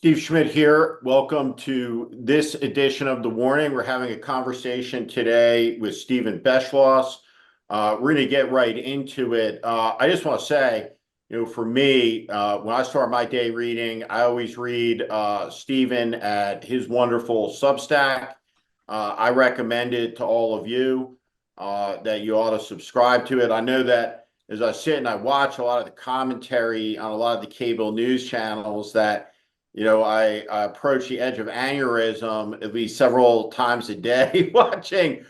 Steve Schmidt here. Welcome to this edition of The Warning. We're having a conversation today with Steven Beschloss. We're going to get right into it. I just want to say, for me, when I start my day reading, I always read Steven at his wonderful Substack. I recommend it to all of you that you ought to subscribe to it. I know that as I sit and I watch a lot of the commentary on a lot of the cable news channels that I approach the edge of aneurysm at least several times a day, watching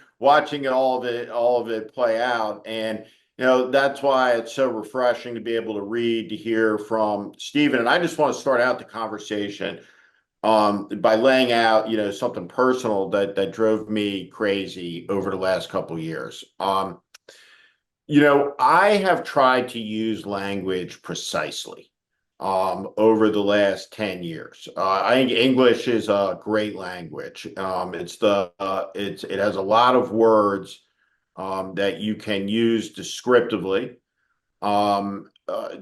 all of it play out. And that's why it's so refreshing to be able to read, to hear from Stephen. And I just want to start out the conversation by laying out, something personal that drove me crazy over the last couple of years. I have tried to use language precisely over the last 10 years. I think English is a great language. It has a lot of words that you can use descriptively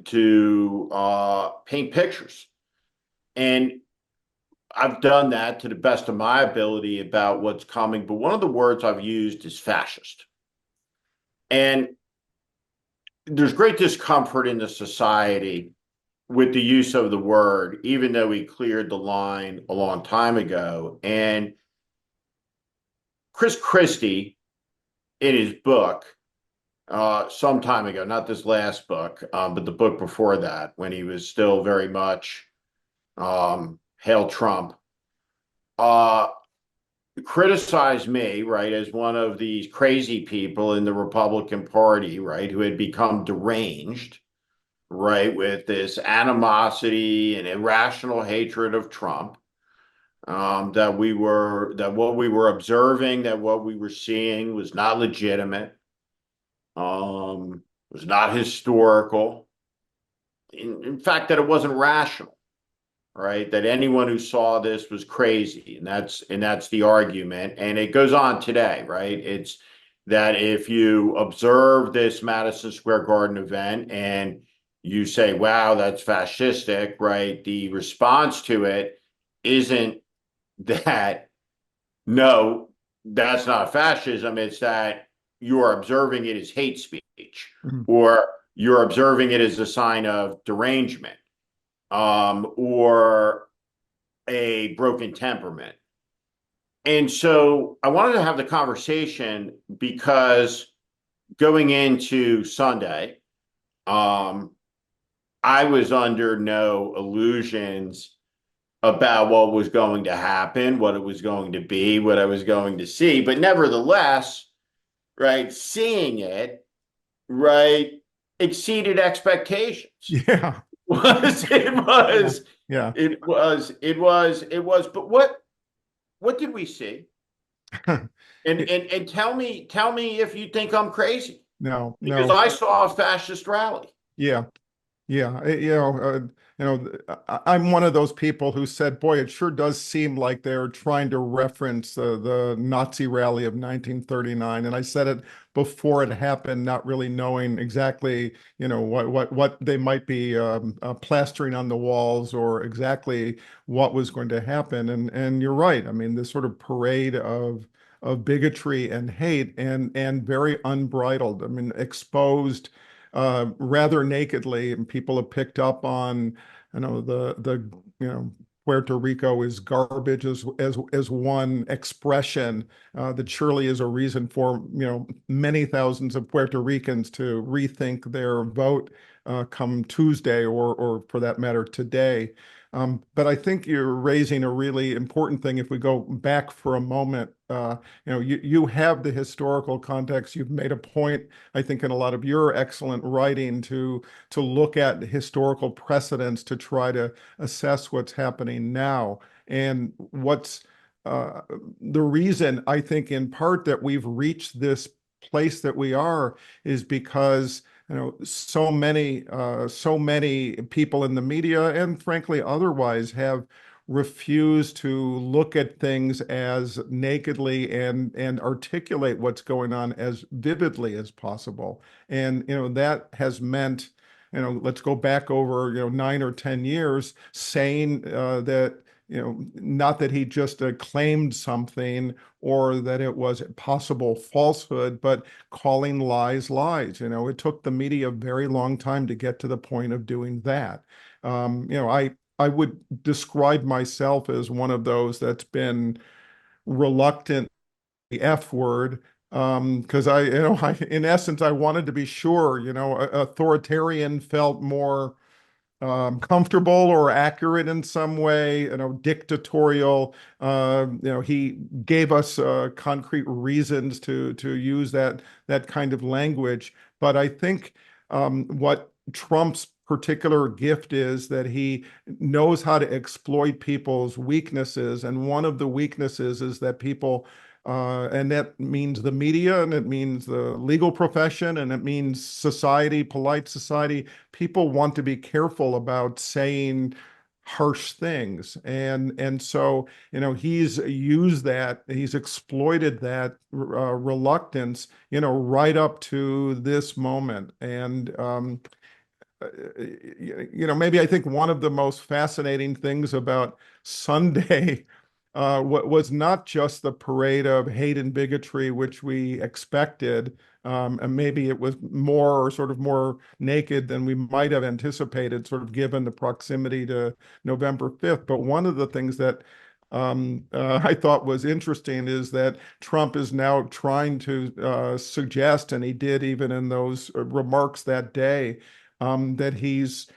to paint pictures. And I've done that to the best of my ability about what's coming. But one of the words I've used is fascist. And there's great discomfort in the society with the use of the word, even though we cleared the line a long time ago. And Chris Christie, in his book, some time ago, not this last book, but the book before that, when he was still very much Hail Trump, uh, criticized me, right, as one of these crazy people in the Republican Party, right, who had become deranged, right, with this animosity and irrational hatred of Trump, that what we were observing, that what we were seeing was not legitimate, was not historical. In fact, that it wasn't rational, right? That anyone who saw this was crazy, and that's the argument. And it goes on today, right? It's that if you observe this Madison Square Garden event and you say, wow, that's fascistic, right? The response to it isn't that, no, that's not fascism. It's that you're observing it as hate speech, Mhm. or you're observing it as a sign of derangement, or a broken temperament. And so I wanted to have the conversation because going into Sunday, um, I was under no illusions about what was going to happen, what it was going to be, what I was going to see. But nevertheless, right, seeing it, right, exceeded expectations. Yeah, Was it yeah, was yeah. it was. But what did we see? And tell me if you think I'm crazy, No, because no. I saw a fascist rally. Yeah, yeah. I'm one of those people who said, "Boy, it sure does seem like they're trying to reference the Nazi rally of 1939." And I said it before it happened, not really knowing exactly, what they might be plastering on the walls or exactly what was going to happen. And you're right. I mean, this sort of parade of bigotry and hate and very unbridled. I mean, exposed rather nakedly, and people have picked up on, the Puerto Rico is garbage as one expression that surely is a reason for many thousands of Puerto Ricans to rethink their vote come Tuesday or for that matter today. But I think you're raising a really important thing. If we go back for a moment, you have the historical context. You've made a point, I think, in a lot of your excellent writing to look at historical precedents to try to assess what's happening now. And what's uh, the reason, I think, in part that we've reached this place that we are is because so many people in the media and frankly otherwise have refused to look at things as nakedly and articulate what's going on as vividly as possible. And that has meant let's go back over, 9 or 10 years, saying that, not that he just claimed something or that it was a possible falsehood, but calling lies lies. It took the media a very long time to get to the point of doing that. I would describe myself as one of those that's been reluctant the F word, because in essence, I wanted to be sure, authoritarian felt more comfortable or accurate in some way, dictatorial. He gave us concrete reasons to use that kind of language. But I think what Trump's particular gift is that he knows how to exploit people's weaknesses, and one of the weaknesses is that people. And that means the media, and it means the legal profession, and it means society, polite society. People want to be careful about saying harsh things. And so, he's used that, he's exploited that reluctance, right up to this moment. And maybe I think one of the most fascinating things about Sunday was not just the parade of hate and bigotry, which we expected, and maybe it was sort of more naked than we might have anticipated, sort of given the proximity to November 5th. But one of the things that I thought was interesting is that Trump is now trying to suggest, and he did even in those remarks that day, that he's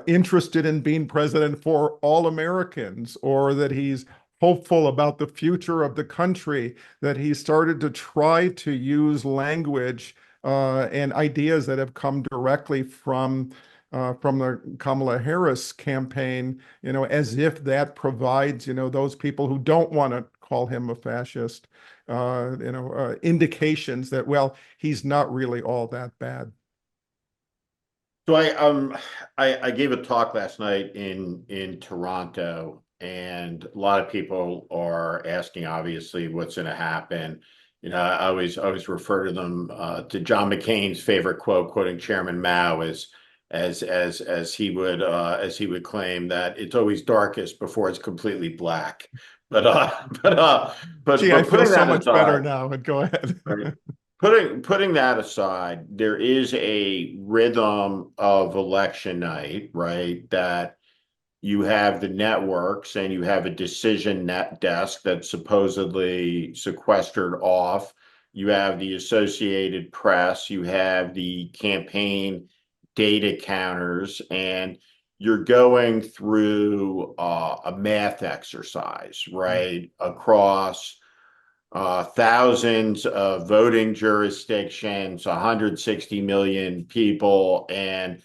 interested in being president for all Americans, or that he's hopeful about the future of the country, that he started to try to use language and ideas that have come directly from the Kamala Harris campaign, as if that provides, those people who don't want to call him a fascist, indications that, well, he's not really all that bad. So I gave a talk last night in Toronto, and a lot of people are asking, obviously, what's going to happen. I always refer to them to John McCain's favorite quote, quoting Chairman Mao, as he would claim that it's always darkest before it's completely black. But Gee, I feel putting so that much better aside, now. But go ahead. right? Putting that aside, there is a rhythm of election night, right? That you have the networks and you have a decision net desk that's supposedly sequestered off. You have the Associated Press, you have the campaign data counters, and you're going through a math exercise, right? Across thousands of voting jurisdictions, 160 million people, and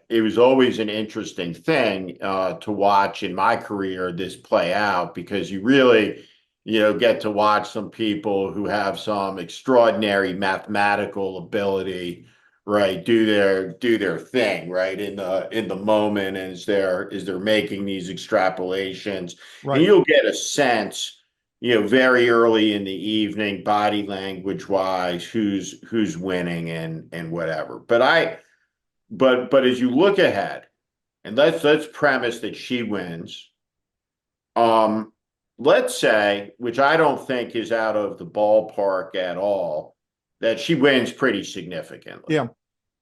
it was always an interesting thing to watch in my career this play out, because you really, get to watch some people who have some extraordinary mathematical ability, right, do their thing, right, in the moment as they're making these extrapolations, and Right. you'll get a sense, very early in the evening, body language wise, who's winning and whatever. But as you look ahead, and let's premise that she wins. Um, let's say, which I don't think is out of the ballpark at all, that she wins pretty significantly. Yeah.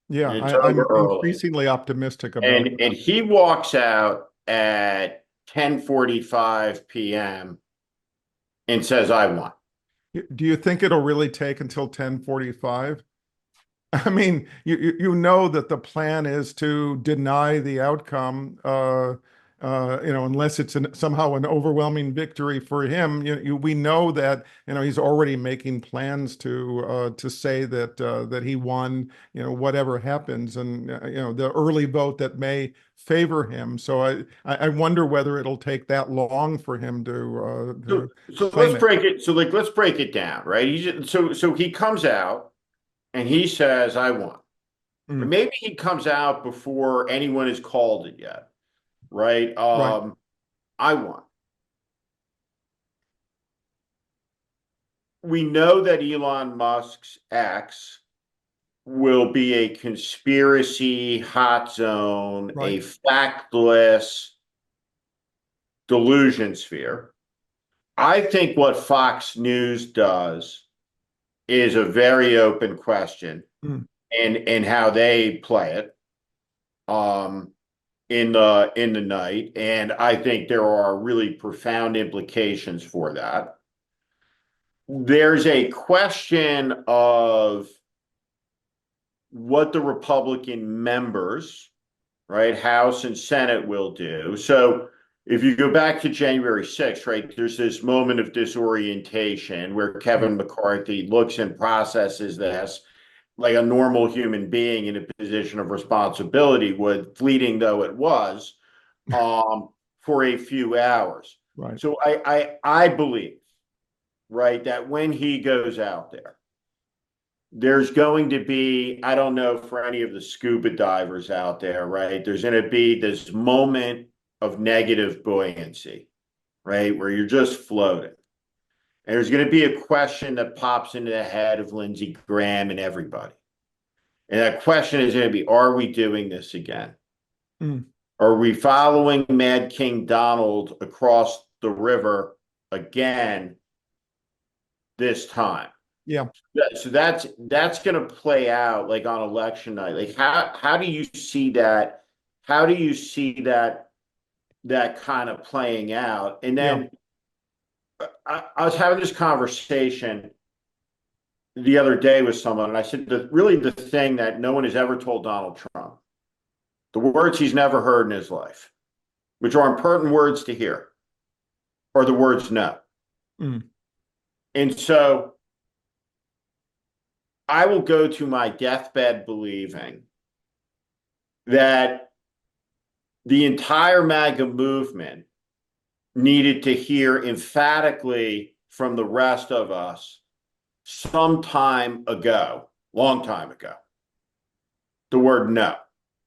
Yeah. And it's over I'm early. increasingly optimistic about And he walks out at 10:45 p.m. and says, I won. that. Do you think it'll really take until 10:45? I mean, you know that the plan is to deny the outcome, unless it's somehow an overwhelming victory for him. We know that he's already making plans to say that he won. Whatever happens, and the early vote that may favor him. So I wonder whether it'll take that long for him So to so let's claim it. break it. So let's break it down, right? So he comes out and he says, I won. Or Mm, maybe he comes out before anyone has called it yet, right? right. I won. We know that Elon Musk's X will be a conspiracy hot zone, Right. a factless delusion sphere. I think what Fox News does is a very open question Mm. and how they play it um in the night. And I think there are really profound implications for that. There's a question of what the Republican members, right, House and Senate will do. So if you go back to January 6th, right, there's this moment of disorientation where Yeah. Kevin McCarthy looks and processes this like a normal human being in a position of responsibility would, fleeting though it was, um, for a few hours. Right. So I believe, right, that when he goes out there, there's going to be, I don't know for any of the scuba divers out there, right? There's going to be this moment of negative buoyancy, right? Where you're just floating. And there's going to be a question that pops into the head of Lindsey Graham and everybody. And that question is going to be, are we doing this again? Mm. Are we following Mad King Donald across the river again this time? Yeah. So that's going to play out like on election night. Like how do you see that? How do you see that kind of playing out? And Yeah. then I was having this conversation the other day with someone, and I said that really the thing that no one has ever told Donald Trump, the words he's never heard in his life, which are important words to hear, are the words no. Mm. And so I will go to my deathbed believing that the entire MAGA movement needed to hear emphatically from the rest of us some time ago, long time ago, the word no.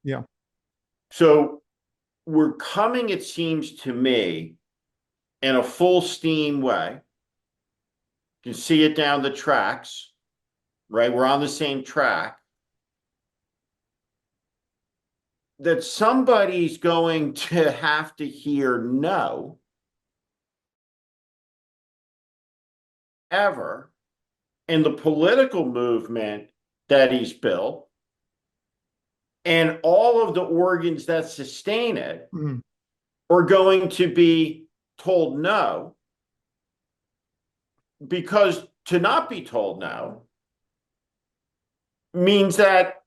Yeah. So we're coming, it seems to me, in a full steam way. You can see it down the tracks, right? We're on the same track. That somebody's going to have to hear no ever in the political movement that he's built and all of the organs that sustain it Mm. are going to be told no, because to not be told no means that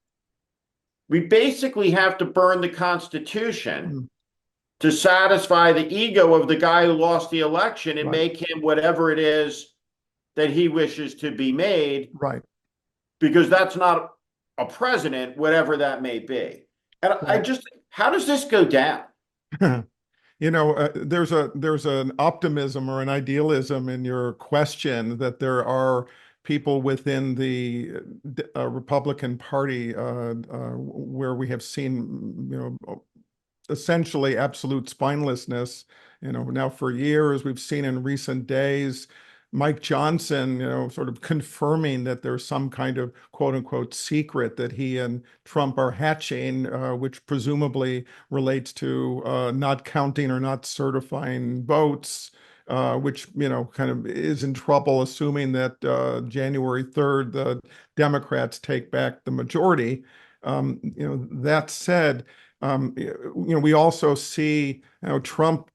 we basically have to burn the Constitution Mm. to satisfy the ego of the guy who lost the election and Right. make him whatever it is that he wishes to be made, Right. because that's not a president, whatever that may be. And I Right. just, how does this go down? There's an optimism or an idealism in your question that there are people within the Republican Party where we have seen, essentially absolute spinelessness. Now for years we've seen in recent days Mike Johnson, sort of confirming that there's some kind of quote unquote secret that he and Trump are hatching, which presumably relates to not counting or not certifying votes, which, kind of is in trouble, assuming that January 3rd, the Democrats take back the majority. That said, we also see, Trump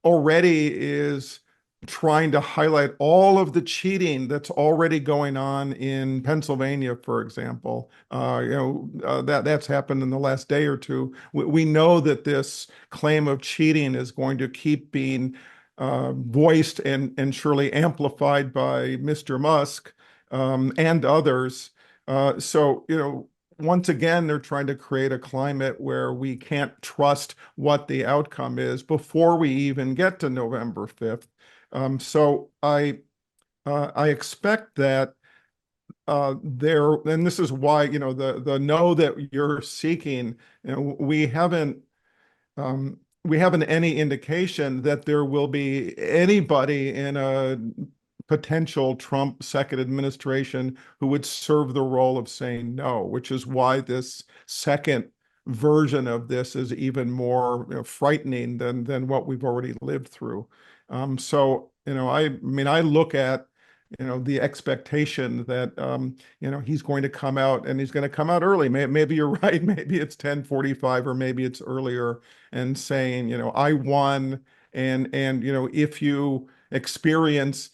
already is trying to highlight all of the cheating that's already going on in Pennsylvania, for example. That's happened in the last day or two. We know that this claim of cheating is going to keep being voiced and surely amplified by Mr. Musk and others. So, once again, they're trying to create a climate where we can't trust what the outcome is before we even get to November 5th. So I expect that and this is why, the no that you're seeking, we haven't any indication that there will be anybody in a potential Trump second administration who would serve the role of saying no, which is why this second version of this is even more, frightening than what we've already lived through. So, I mean, I look at, the expectation that, he's going to come out and he's going to come out early. Maybe you're right. Maybe it's 10:45 or maybe it's earlier and saying, I won. And, if you experience,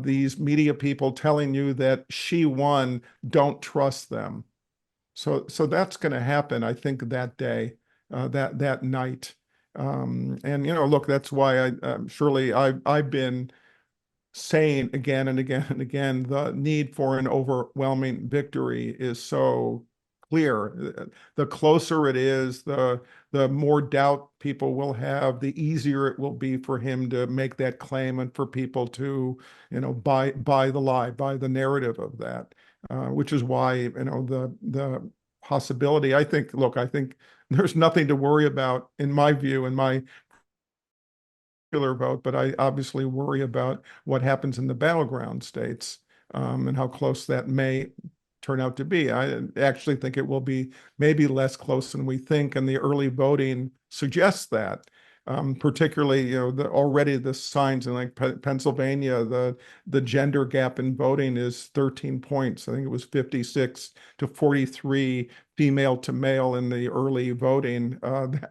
these media people telling you that she won, don't trust them. So that's going to happen, I think, that day, that night. And look, that's why surely I've been saying again and again and again, the need for an overwhelming victory is so clear. The closer it is, the more doubt people will have, the easier it will be for him to make that claim and for people to, buy the lie, buy the narrative of that, which is why, the possibility, I think, look, I think there's nothing to worry about in my view, in my vote, but I obviously worry about what happens in the battleground states, and how close that may turn out to be. I actually think it will be maybe less close than we think, and the early voting suggests that. Particularly, already the signs in like Pennsylvania, the gender gap in voting is 13 points. I think it was 56 to 43 female to male in the early voting.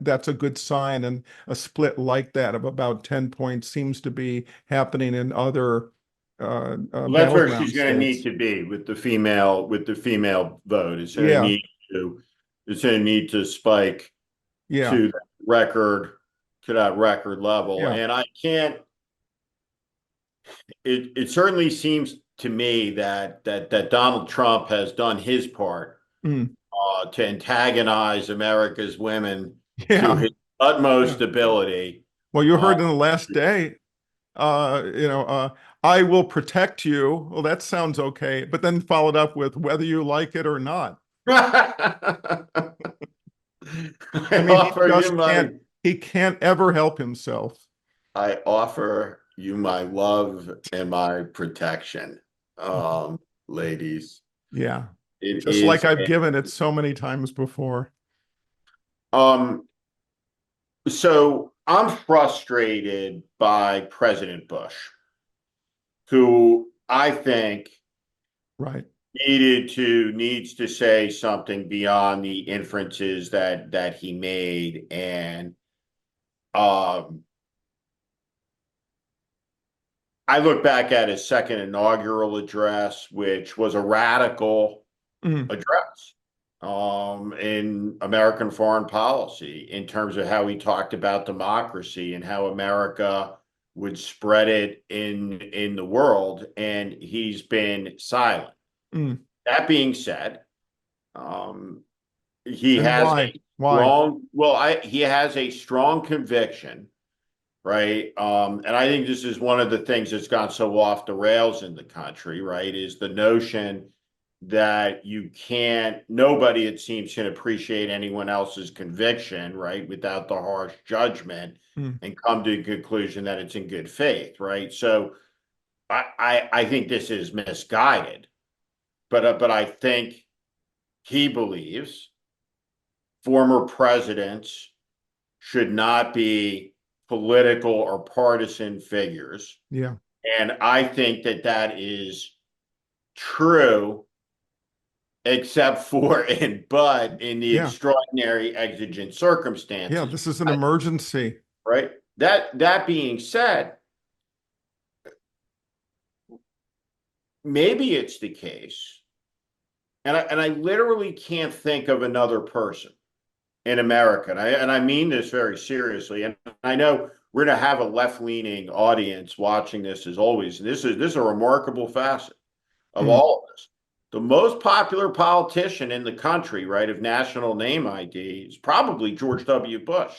That's a good sign, and a split like that of about 10 points seems to be happening in other Well, that's where battleground she's going to need states. to be with the female vote. Yeah, It's going to need to spike yeah, to that record level. yeah. And I can't. It certainly seems to me that Donald Trump has done his part Mm, to antagonize America's women to yeah, his utmost yeah. ability. Well, you Uh, heard in the last day, I will protect you. Well, that sounds okay, but then followed up with whether you like it or not. I I mean, offer you my he can't ever help himself. I offer you my love and my protection, ladies. Yeah, It just like is I've given it so many times before. um so I'm frustrated by President Bush, who I think Right. needs to say something beyond the inferences that he made. And um I look back at his second inaugural address, which was a radical Mm, address in American foreign policy in terms of how he talked about democracy and how America would spread it in the world, and he's been silent. mm. That being said, um, he And has why? a Why? he has a strong conviction, right? And I think this is one of the things that's gone so off the rails in the country, right? Is the notion that nobody, it seems, can appreciate anyone else's conviction, right? Without the harsh judgment Mm, and come to a conclusion that it's in good faith, right? So I think this is misguided, but I think he believes former presidents should not be political or partisan figures. yeah, And I think that is true, except for in the yeah, extraordinary exigent yeah. circumstances. This is an emergency. Right. That being said, maybe it's the case, and I literally can't think of another person in America, and I mean this very seriously. And I know we're going to have a left-leaning audience watching this as always. And this is a remarkable facet of Mm, all of this. The most popular politician in the country, right, of national name ID is probably George W. Bush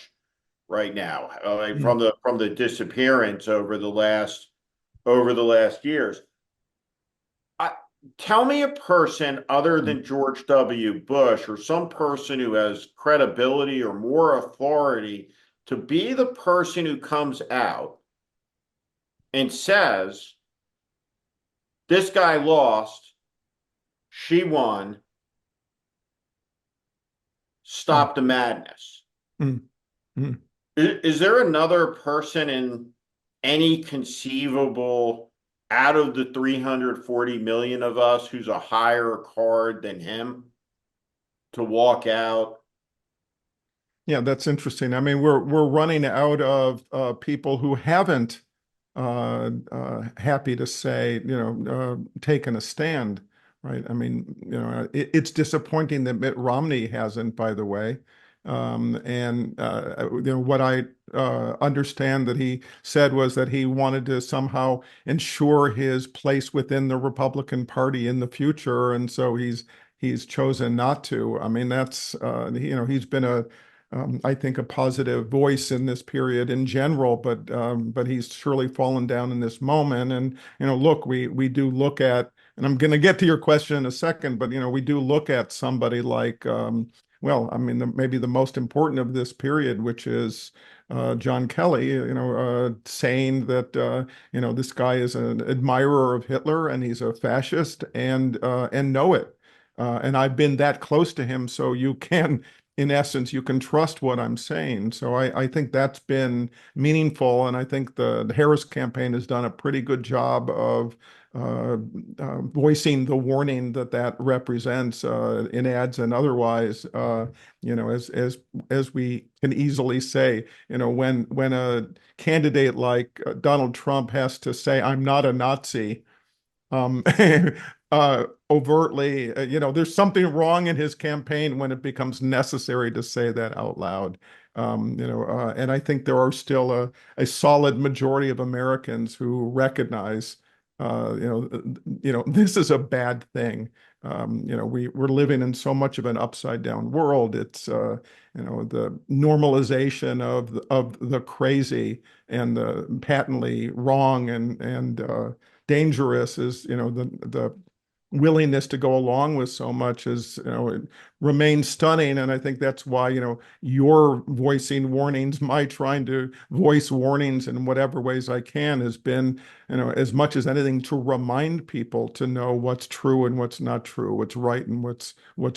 right now, mm, from the disappearance over the last years. I, Tell me a person other mm. than George W. Bush or some person who has credibility or more authority to be the person who comes out and says This guy lost, she won, Mm, stop the madness. mm, mm. Is there another person in any conceivable out of the 340 million of us who's a higher card than him to walk out? Yeah, that's interesting. I mean, we're running out of people who haven't happy to say, taken a stand, right? I mean, it's disappointing that Mitt Romney hasn't, by the way. And what I understand that he said was that he wanted to somehow ensure his place within the Republican Party in the future, and so he's chosen not to. I mean, that's he's been I think a positive voice in this period in general, but he's surely fallen down in this moment. And look, we do look at, and I'm going to get to your question in a second, but we do look at somebody like, well, I mean, maybe the most important of this period, which is John Kelly, saying that this guy is an admirer of Hitler and he's a fascist and know it. And I've been that close to him, so you can in essence, you can trust what I'm saying. So I think that's been meaningful. And I think the Harris campaign has done a pretty good job of voicing the warning that that represents in ads and otherwise. As we can easily say, when a candidate like Donald Trump has to say, "I'm not a Nazi," um, overtly, there's something wrong in his campaign when it becomes necessary to say that out loud. And I think there are still a solid majority of Americans who recognize, this is a bad thing. We're living in so much of an upside down world. It's, the normalization of the crazy and the patently wrong and dangerous is, the willingness to go along with so much is, it remains stunning. And I think that's why, you're voicing warnings, my trying to voice warnings in whatever ways I can has been, as much as anything to remind people to know what's true and what's not true, what's right and what's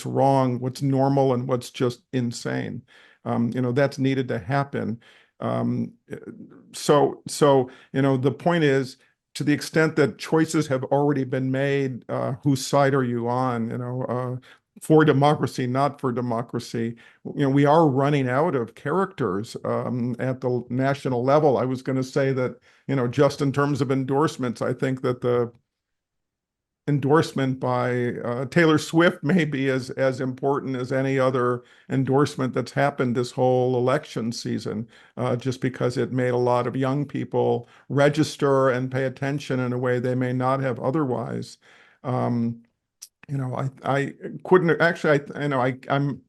wrong, what's normal and what's just insane. That's needed to happen. Um, the point is, to the extent that choices have already been made, whose side are you on? For democracy, not for democracy. We are running out of characters at the national level. I was going to say that, just in terms of endorsements, I think that the endorsement by Taylor Swift may be as important as any other endorsement that's happened this whole election season, just because it made a lot of young people register and pay attention in a way they may not have otherwise. Um, I couldn't actually, I'm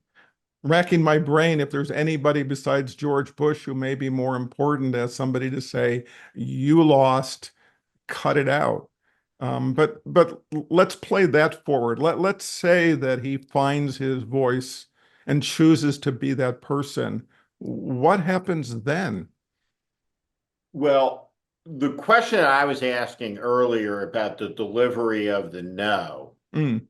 racking my brain if there's anybody besides George Bush who may be more important as somebody to say, you lost, cut it out. But let's play that forward. Let's say that he finds his voice and chooses to be that person. What happens then? Well, the question I was asking earlier about the delivery of the no, Mm,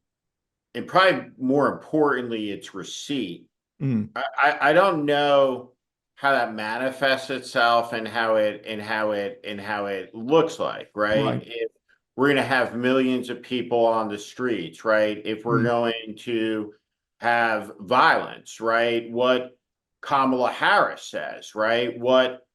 and probably more importantly, its receipt. mm, I don't know how that manifests itself and how it looks like, right? right. If we're going to have millions of people on the streets, right? If we're Mm, going to have violence, right? What Kamala Harris says, right? What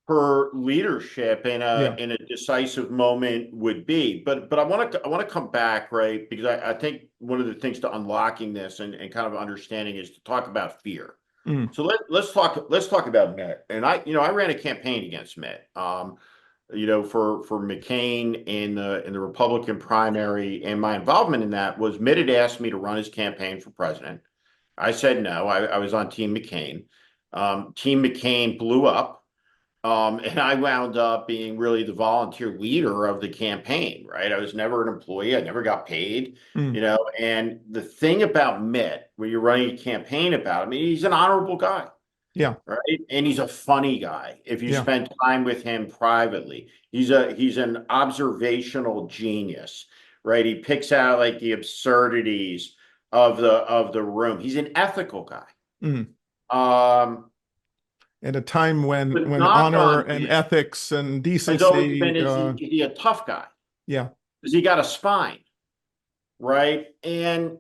her leadership in a yeah. in a decisive moment would be. But I want to come back, right? Because I think one of the things to unlocking this and kind of understanding is to talk about fear. Mm, So let's talk about Mitt. And I ran a campaign against Mitt. For McCain in the Republican primary, and my involvement in that was Mitt had asked me to run his campaign for president. I said no. I was on Team McCain. Team McCain blew up. And I wound up being really the volunteer leader of the campaign, right? I was never an employee. I never got paid, mm, and the thing about Mitt, when you're running a campaign about him, he's an honorable guy, yeah. right? And he's a funny guy. If you Yeah. spend time with him privately, he's an observational genius, right? He picks out like the absurdities of the room. He's an ethical guy. Mm. Um, At a time but when knock honor on and him ethics and has always been, decency, is he a tough guy? yeah, Has he got a spine, right? And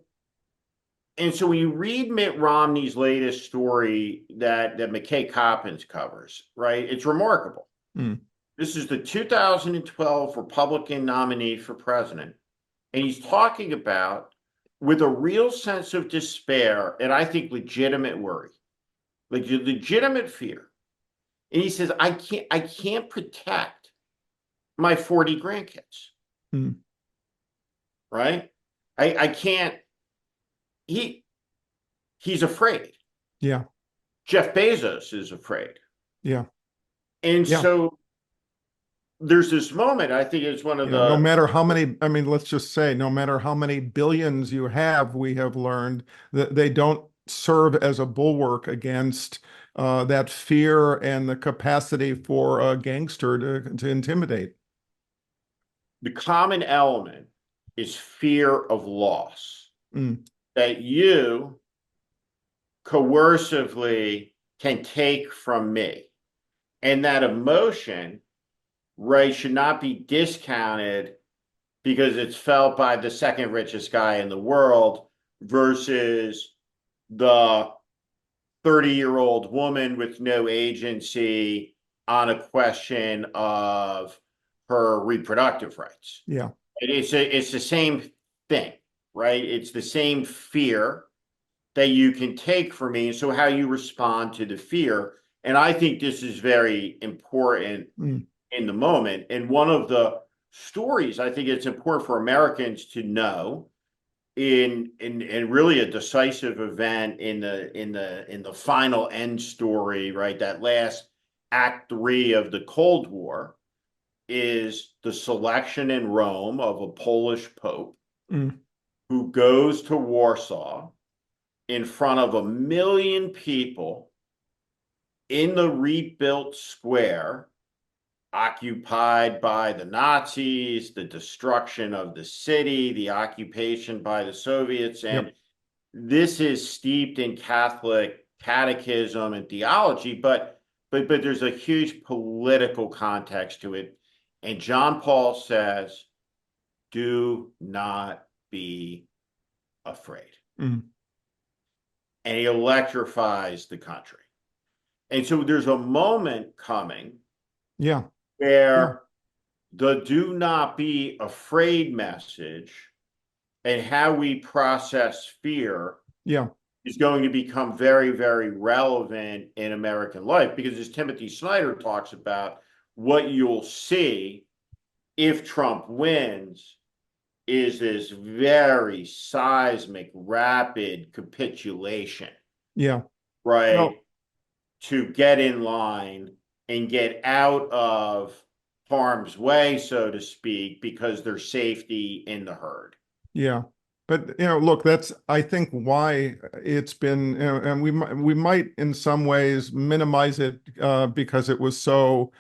so when you read Mitt Romney's latest story that McKay Coppins covers, right, it's remarkable. mm, This is the 2012 Republican nominee for president. And he's talking about, with a real sense of despair and I think legitimate worry, like legitimate fear. And he says, I can't protect my 40 grandkids, mm, right? I can't, he he's afraid. yeah, Jeff Bezos is afraid. yeah, And yeah. so there's this moment, I think it's one of No the matter how many, I mean, let's just say, no matter how many billions you have, we have learned that they don't serve as a bulwark against that fear and the capacity for a gangster to intimidate. the common element is fear of loss, Mm, that you coercively can take from me. And that emotion, right, should not be discounted because it's felt by the second richest guy in the world versus the 30-year-old woman with no agency on a question of her reproductive rights. yeah, It's the same thing, right? It's the same fear that you can take from me. So how you respond to the fear. And I think this is very important mm, in the moment. And one of the stories I think it's important for Americans to know in really a decisive event in the final end story, right? That last act three of the Cold War is the selection in Rome of a Polish Pope mm, who goes to Warsaw in front of 1 million people in the rebuilt square occupied by the Nazis, the destruction of the city, the occupation by the Soviets. And yep, this is steeped in Catholic catechism and theology, but there's a huge political context to it. And John Paul says, do not be afraid. mm, And he electrifies the country. And so there's a moment coming yeah, yeah, where the do not be afraid message and how we process fear yeah, is going to become very, very relevant in American life. Because as Timothy Snyder talks about, what you'll see if Trump wins is this very seismic, rapid capitulation, yeah. right? Well, To get in line and get out of harm's way, so to speak, because there's safety in the herd. yeah. But look, that's I think why it's been, and we might in some ways minimize it because it was so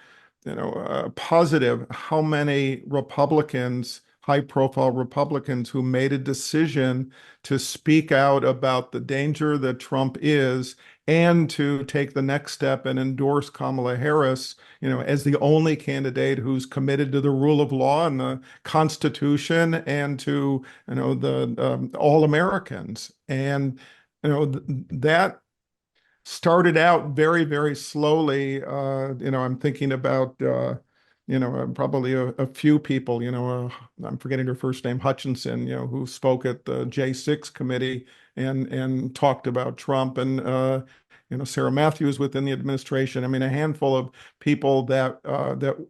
positive how many Republicans, high-profile Republicans, who made a decision to speak out about the danger that Trump is and to take the next step and endorse Kamala Harris, as the only candidate who's committed to the rule of law and the Constitution and to, the all Americans. And, that started out very, very slowly. I'm thinking about, probably a few people, I'm forgetting her first name, Hutchinson, who spoke at the J6 committee and talked about Trump and, Sarah Matthews within the administration. I mean, a handful of people that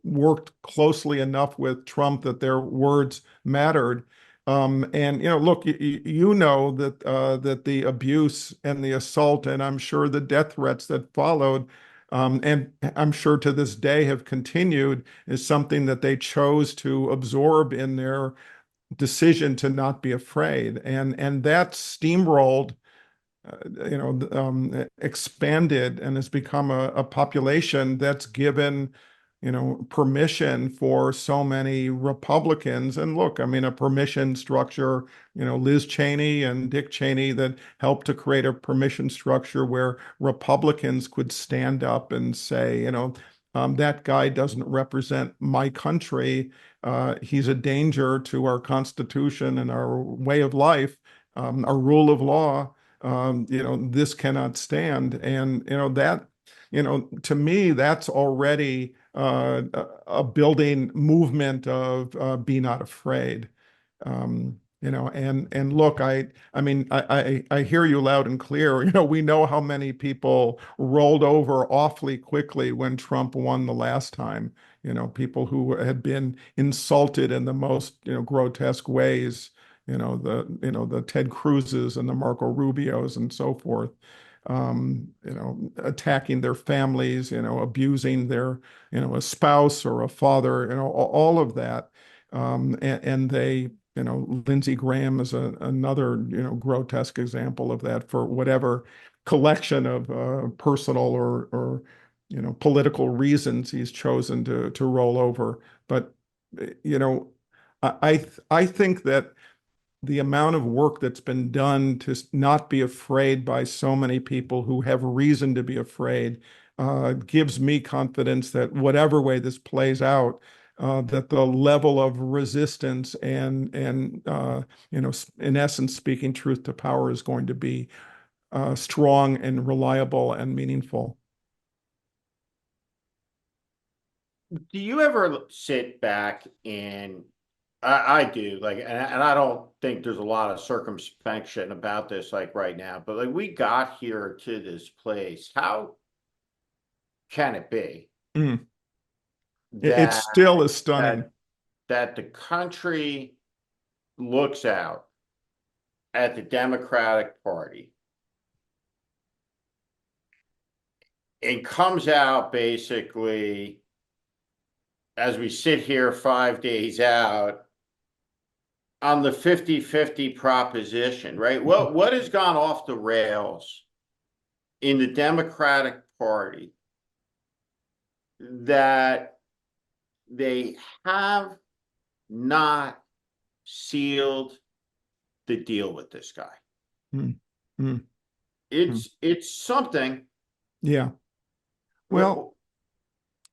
worked closely enough with Trump that their words mattered. And look, you know that the abuse and the assault, and I'm sure the death threats that followed, and I'm sure to this day have continued, is something that they chose to absorb in their decision to not be afraid, and that steamrolled, expanded, and has become a population that's given permission for so many Republicans. And look, I mean, a permission structure, Liz Cheney and Dick Cheney that helped to create a permission structure where Republicans could stand up and say, that guy doesn't represent my country. He's a danger to our Constitution and our way of life, our rule of law. This cannot stand. And, to me, that's already a building movement of be not afraid. And look, I mean, I hear you loud and clear. We know how many people rolled over awfully quickly when Trump won the last time. People who had been insulted in the most, grotesque ways. The Ted Cruzes and the Marco Rubios and so forth. Attacking their families, abusing their, a spouse or a father, all of that. And they, Lindsey Graham is another, grotesque example of that for whatever collection of personal or political reasons he's chosen to roll over. But, I think that the amount of work that's been done to not be afraid by so many people who have reason to be afraid gives me confidence that whatever way this plays out, that the level of resistance and in essence, speaking truth to power is going to be strong and reliable and meaningful. Do you ever sit back and I do like, and I don't think there's a lot of circumspection about this like right now, but like we got here to this place. How can it be Mm. It that still is stunning. that that the country looks out at the Democratic Party and comes out basically as we sit here 5 days out on the 50-50 proposition, right? What has gone off the rails in the Democratic Party that they have not sealed the deal with this guy? Mm. Mm. Mm. It's something. Yeah. Well, Well,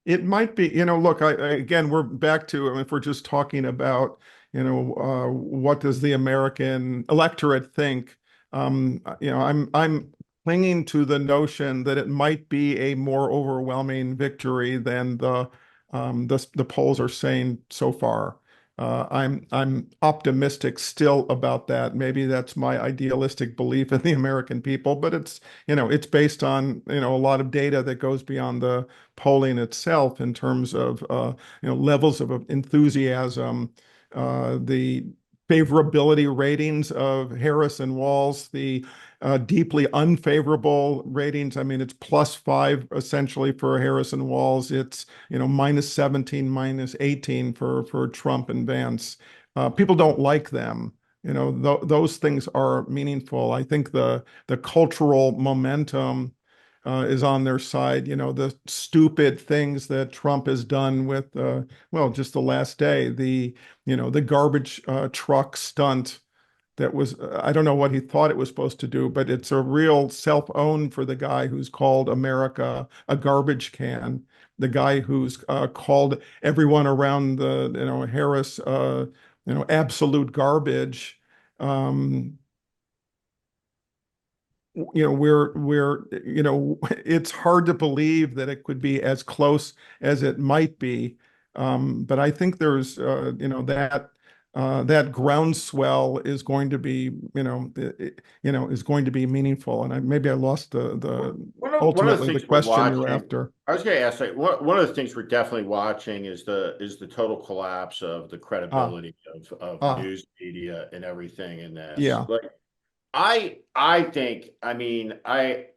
it might be, look, again, we're back to, I mean, if we're just talking about, what does the American electorate think? I'm clinging to the notion that it might be a more overwhelming victory than the polls are saying so far. I'm optimistic still about that. Maybe that's my idealistic belief in the American people, but it's based on, a lot of data that goes beyond the polling itself in terms of, levels of enthusiasm, the favorability ratings of Harris and Walz, the deeply unfavorable ratings. I mean, it's +5 essentially for Harris and Walz. It's, -17, -18 for Trump and Vance. People don't like them. Those things are meaningful. I think the cultural momentum is on their side. The stupid things that Trump has done with, well, just the last day, the garbage truck stunt that was, I don't know what he thought it was supposed to do, but it's a real self-own for the guy who's called America a garbage can, the guy who's called everyone around the, Harris, absolute garbage. Um, it's hard to believe that it could be as close as it might be. But I think there's, that groundswell is going to be, is going to be meaningful. And maybe I lost one of the ultimately the things we're question you're watching, after. I was going to ask, like, one of the things we're definitely watching is the total collapse of the Ah, credibility of ah, news media and everything in this. yeah. Like, I think, I mean, I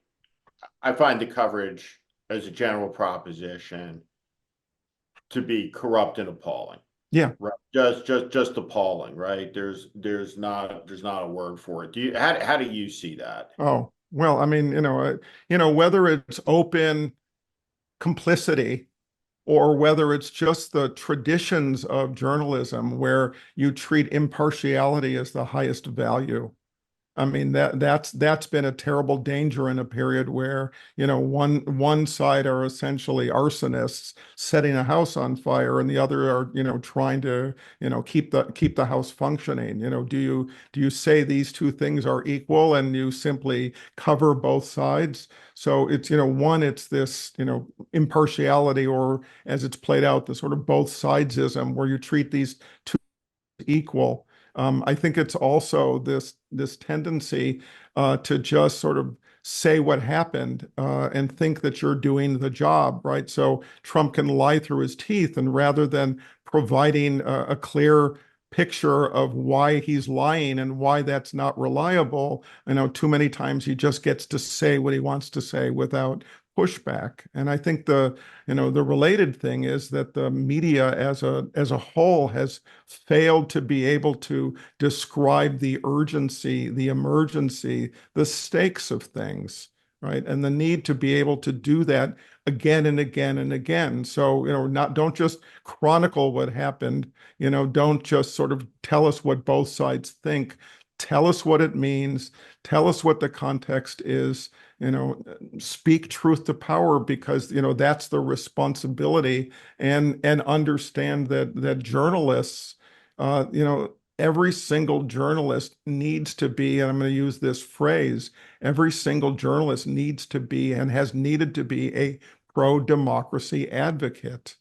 find the coverage as a general proposition to be corrupt and appalling. Yeah. Right. Just appalling, right? There's not a word for it. How do you see that? Oh, well, I mean, whether it's open complicity or whether it's just the traditions of journalism where you treat impartiality as the highest value. I mean, that's been a terrible danger in a period where, one side are essentially arsonists setting a house on fire, and the other are, trying to, keep the house functioning. Do you say these two things are equal and you simply cover both sides? So it's, one, it's this, impartiality, or as it's played out, the sort of both sidesism where you treat these two equal. I think it's also this tendency to just sort of say what happened and think that you're doing the job, right? So Trump can lie through his teeth, and rather than providing a clear picture of why he's lying and why that's not reliable, too many times he just gets to say what he wants to say without pushback. And I think the related thing is that the media as a whole has failed to be able to describe the urgency, the emergency, the stakes of things, right? And the need to be able to do that again and again and again. So, don't just chronicle what happened, don't just sort of tell us what both sides think. Tell us what it means. Tell us what the context is. Speak truth to power, because that's the responsibility, and understand that journalists, every single journalist needs to be, and I'm going to use this phrase, every single journalist needs to be and has needed to be a pro-democracy advocate.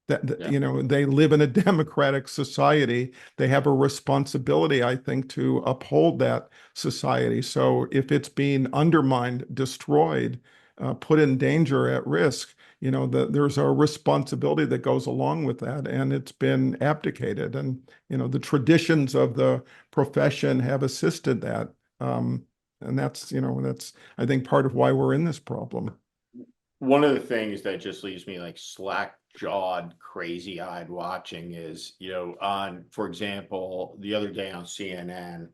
That, Yeah. they live in a democratic society. They have a responsibility, I think, to uphold that society. So if it's being undermined, destroyed, put in danger, at risk, there's a responsibility that goes along with that, and it's been abdicated. And the traditions of the profession have assisted that, and that's I think part of why we're in this problem. One of the things that just leaves me like slack-jawed, crazy-eyed watching is, for example, the other day on CNN,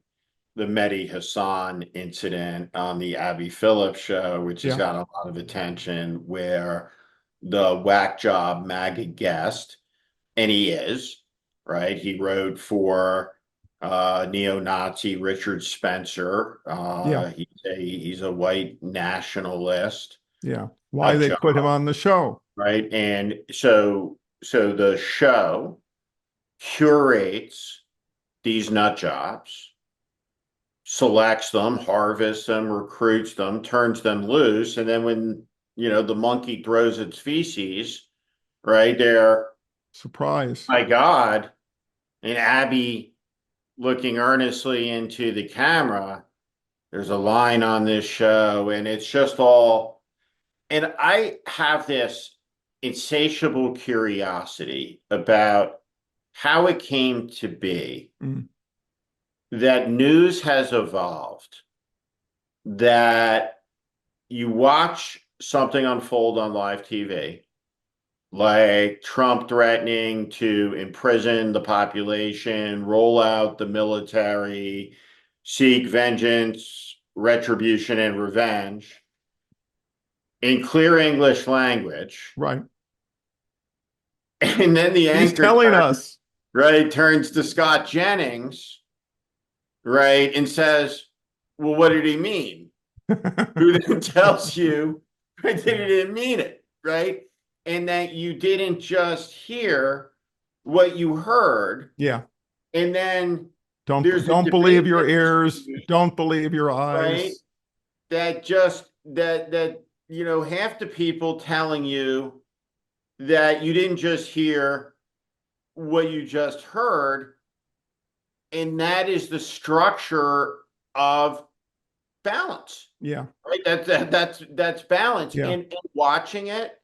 the Mehdi Hassan incident on the Abby Phillips show, which has Yeah, gotten a lot of attention, where the whack job MAGA guest, and he is, right? He wrote for neo-Nazi Richard Spencer. yeah, He's a white nationalist, yeah. Why nut they job, put him on the show? right? And so the show curates these nut jobs, selects them, harvests them, recruits them, turns them loose, and then when the monkey throws its feces, right there, Surprise. my God, and Abby looking earnestly into the camera, there's a line on this show, and it's just all, and I have this insatiable curiosity about how it came to be Mm, that news has evolved, that you watch something unfold on live TV, like Trump threatening to imprison the population, roll out the military, seek vengeance, retribution, and revenge in clear English language. right. And then the He's anchor telling us. right, turns to Scott Jennings, right, and says, well, what did he mean? Who then tells you right, that he didn't mean it, right? And that you didn't just hear what you heard. Yeah. And then Don't there's a don't believe debate your that ears. ensues, Don't believe your right? eyes. That just that half the people telling you that you didn't just hear what you just heard, and that is the structure of balance, Yeah. right? That's balance. Yeah. And watching it,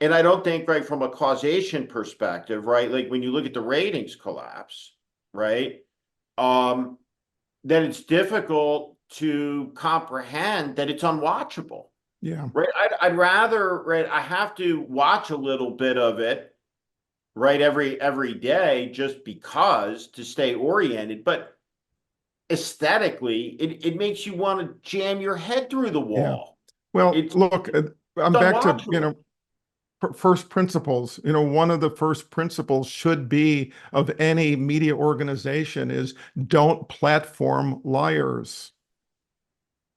and I don't think, right, from a causation perspective, right, like when you look at the ratings collapse, right, um, then it's difficult to comprehend that it's unwatchable, Yeah. right? I'd rather, right, I have to watch a little bit of it, right, every day just because to stay oriented, but aesthetically, it makes you want to jam your head through the Yeah. wall. Well, It's look, I'm back to, unwatchable. first principles. One of the first principles should be of any media organization is don't platform liars,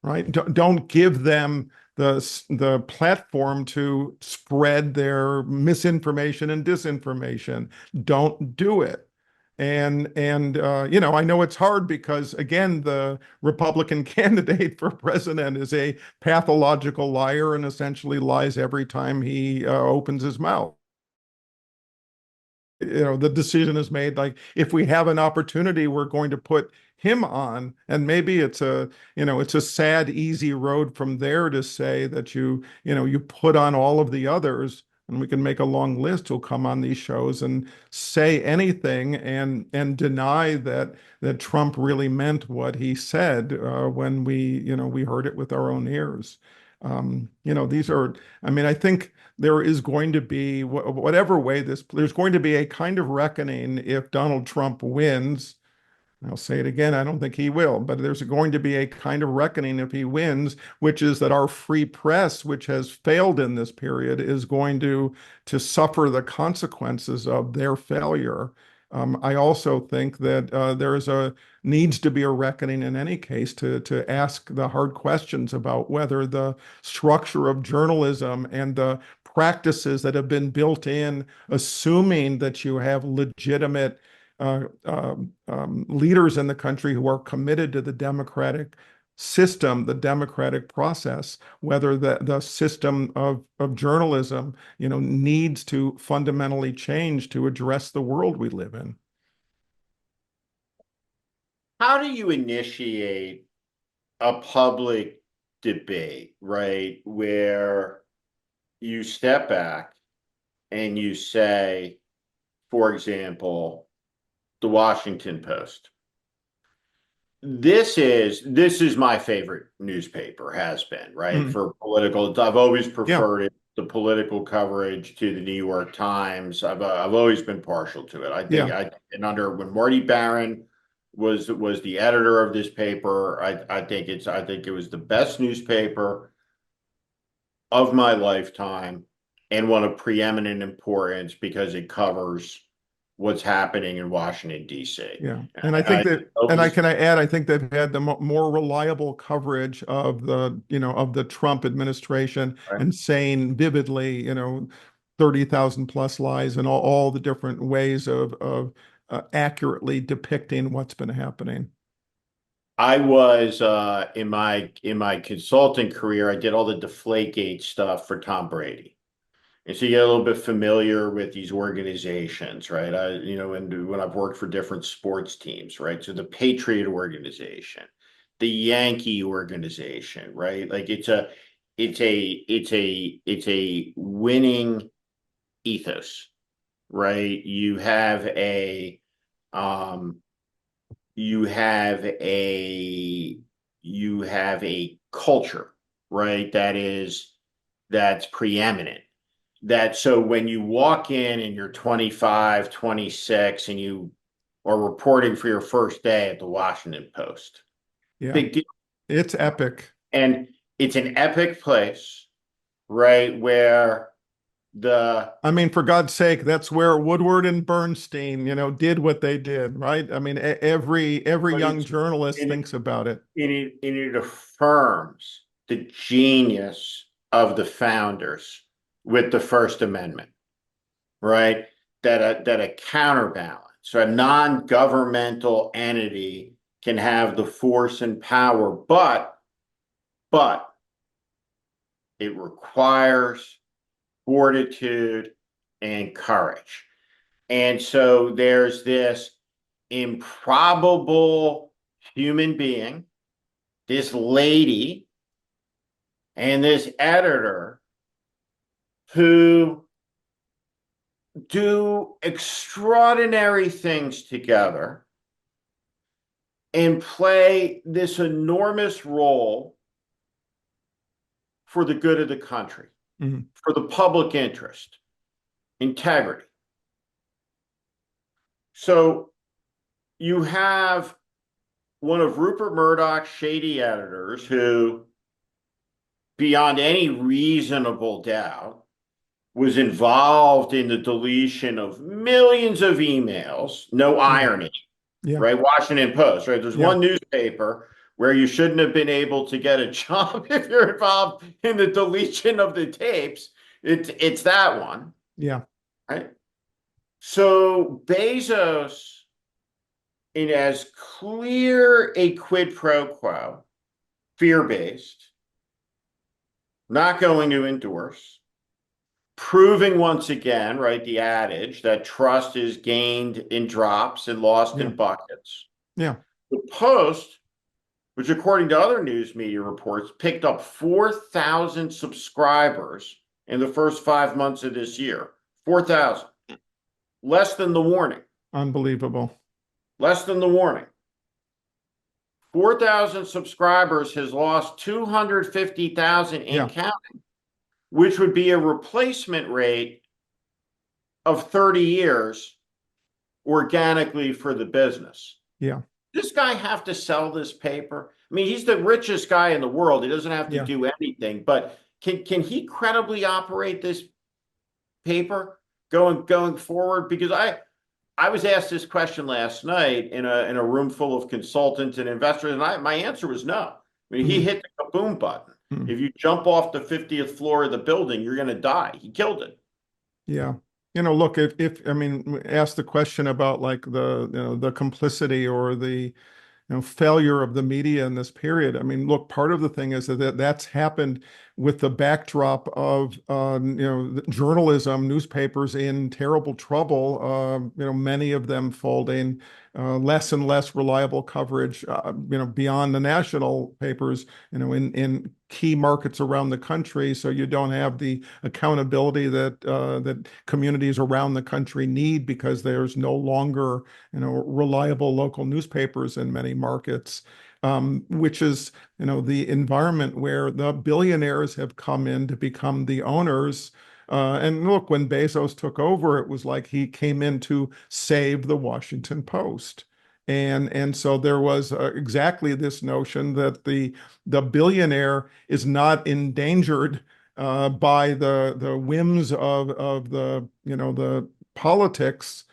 right? Don't give them the platform to spread their misinformation and disinformation. Don't do it. And I know it's hard because again, the Republican candidate for president is a pathological liar and essentially lies every time he opens his mouth. The decision is made, like, if we have an opportunity, we're going to put him on. And maybe it's a sad easy road from there to say that you put on all of the others, and we can make a long list who'll come on these shows and say anything and deny that Trump really meant what he said when we heard it with our own ears. These are, I mean, I think there is going to be, whatever way there's going to be a kind of reckoning if Donald Trump wins. I'll say it again, I don't think he will, but there's going to be a kind of reckoning if he wins, which is that our free press, which has failed in this period, is going to suffer the consequences of their failure. I also think that needs to be a reckoning in any case to ask the hard questions about whether the structure of journalism and the practices that have been built in, assuming that you have legitimate leaders in the country who are committed to the democratic system, the democratic process, whether the system of journalism, needs to fundamentally change to address the world we live in. How do you initiate a public debate, right, where you step back and you say, for example, the Washington Post. This is my favorite newspaper, has been, right? Mm. For political, I've always Yeah, preferred it, the political coverage to the New York Times. I've always been partial to it. yeah, And under when Marty Barron was the editor of this paper, I think it was the best newspaper of my lifetime and one of preeminent importance because it covers what's happening in Washington, D.C. yeah. And I think that, and can I add, I think they've had the more reliable coverage of the Trump administration Right. and saying vividly, 30,000 plus lies and all the different ways of accurately depicting what's been happening. I was in my consulting career, I did all the Deflategate stuff for Tom Brady. And so you get a little bit familiar with these organizations, right? And when I've worked for different sports teams, right? So the Patriot organization, the Yankee organization, right? Like it's a winning ethos, right? Um, you have a you have a culture, right? That's preeminent. That so when you walk in and you're 25, 26, and you are reporting for your first day at the Washington Post, Yeah, big deal. it's epic. And it's an epic place, right? Where the I mean, for God's sake, that's where Woodward and Bernstein, did what they did, right? I mean, every but young it's journalist and it, thinks about it. and it affirms the genius of the founders with the First Amendment, right? That a counterbalance, so a non-governmental entity can have the force and power, but it requires fortitude and courage. And so there's this improbable human being, this lady, and this editor who do extraordinary things together and play this enormous role for the good of the country, Mhm. for the public interest, integrity. So you have one of Rupert Murdoch's shady editors who, beyond any reasonable doubt, was involved in the deletion of millions of emails. No Yeah. irony, Yeah. right? Washington Post, right? There's Yeah. one newspaper where you shouldn't have been able to get a job if you're involved in the deletion of the tapes. It's that one, Yeah. right? So Bezos, in as clear a quid pro quo, fear-based, not going to endorse, proving once again, right, the adage that trust is gained in drops and lost Yeah. in buckets. Yeah. The Post, which according to other news media reports, picked up 4,000 subscribers in the first 5 months of this year. 4,000. Less than the warning. Unbelievable. Less than the warning. 4,000 subscribers has lost 250,000 in Yeah. counting, which would be a replacement rate of 30 years organically for the business. Yeah. This guy have to sell this paper? I mean, he's the richest guy in the world. He doesn't have to Yeah. do anything, but can he credibly operate this paper going forward? Because I was asked this question last night in a room full of consultants and investors, and my answer was no. I mean, he Mm. hit the kaboom button. Mm. If you jump off the 50th floor of the building, you're going to die. He killed it. Yeah. Look, if I mean, ask the question about like the complicity or the failure of the media in this period. I mean, look, part of the thing is that that's happened with the backdrop of journalism, newspapers in terrible trouble. Many of them folding, less and less reliable coverage. Beyond the national papers. In key markets around the country, so you don't have the accountability that communities around the country need because there's no longer reliable local newspapers in many markets, which is, the environment where the billionaires have come in to become the owners. And look, when Bezos took over, it was like he came in to save the Washington Post. And so there was exactly this notion that the billionaire is not endangered by the whims of the politics,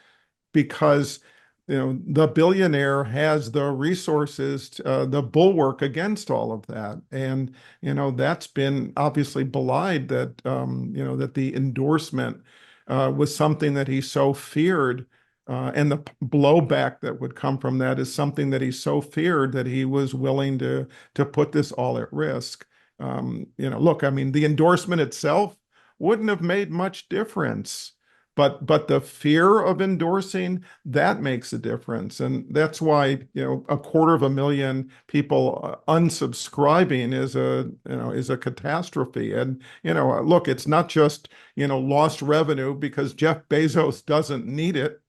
because the billionaire has the resources, the bulwark against all of that. And that's been obviously belied, that the endorsement was something that he so feared. And the blowback that would come from that is something that he so feared that he was willing to put this all at risk. Look, I mean, the endorsement itself wouldn't have made much difference. But the fear of endorsing, that makes a difference. And that's why, 250,000 people unsubscribing is a catastrophe. And, look, it's not just, lost revenue because Jeff Bezos doesn't need it,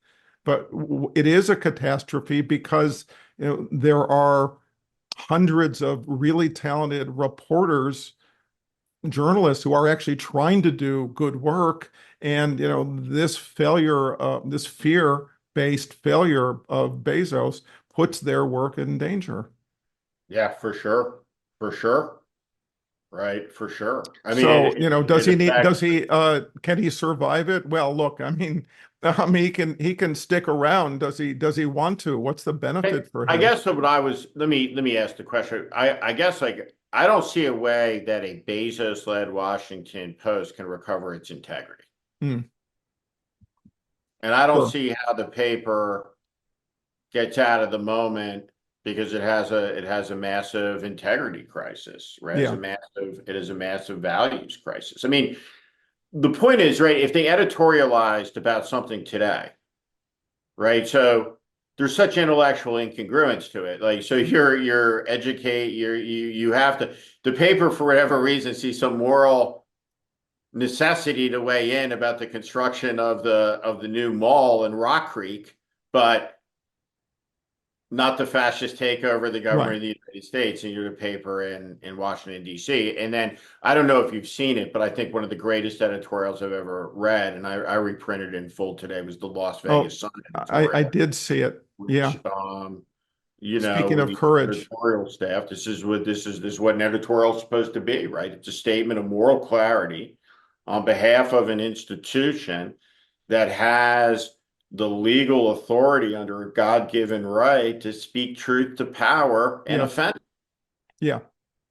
but it is a catastrophe because, there are hundreds of really talented reporters, journalists who are actually trying to do good work. And this failure, this fear-based failure of Bezos puts their work in danger. Yeah, for sure. For sure. Right. For sure. I mean, So, does it he need, affects. can he survive it? Well, look, he can stick around. Does he want to? What's the benefit for I him? guess what I was, let me ask the question. I guess like I don't see a way that a Bezos-led Washington Post can recover its integrity. Hmm. And I don't Sure. see how the paper gets out of the moment because it has a massive integrity crisis, right? Yeah. It is a massive values crisis. I mean, the point is, right, if they editorialized about something today, right? So there's such intellectual incongruence to it. Like, so you're educate, you have to, the paper for whatever reason sees some moral necessity to weigh in about the construction of the new mall in Rock Creek, but not the fascist takeover of the Right. government of the United States, and you're the paper in Washington, D.C. And then I don't know if you've seen it, but I think one of the greatest editorials I've ever read, and I reprinted it in full today, was the Las Oh, Vegas Sun I editorial, did see it. which Yeah. Speaking with of the courage. editorial staff, this is what an editorial is supposed to be, right? It's a statement of moral clarity on behalf of an institution that has the legal authority under a God-given right to speak truth to power and Yeah. offend. Yeah.